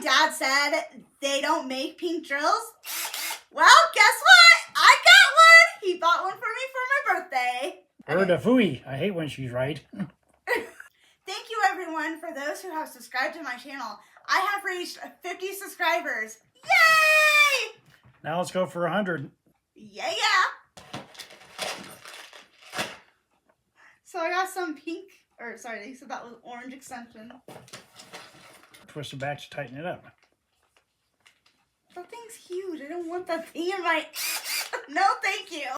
dad said they don't make pink drills. Well, guess what? I got one. He bought one for me for my birthday. Bird of fooey. I hate when she's right. Thank you, everyone, for those who have subscribed to my channel. I have reached 50 subscribers. Yay! Now let's go for 100. Yeah. So I got some pink, or sorry, they said that was orange extension. Twist it back to tighten it up. That thing's huge. I don't want that thing in my... No, thank you.